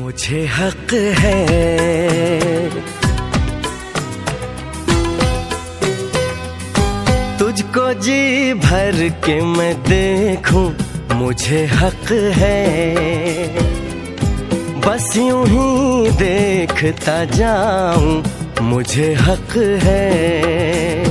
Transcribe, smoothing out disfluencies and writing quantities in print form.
मुझे हक है तुझको जी भर के मैं देखूं, मुझे हक है बस यूं ही देखता जाऊं, मुझे हक है।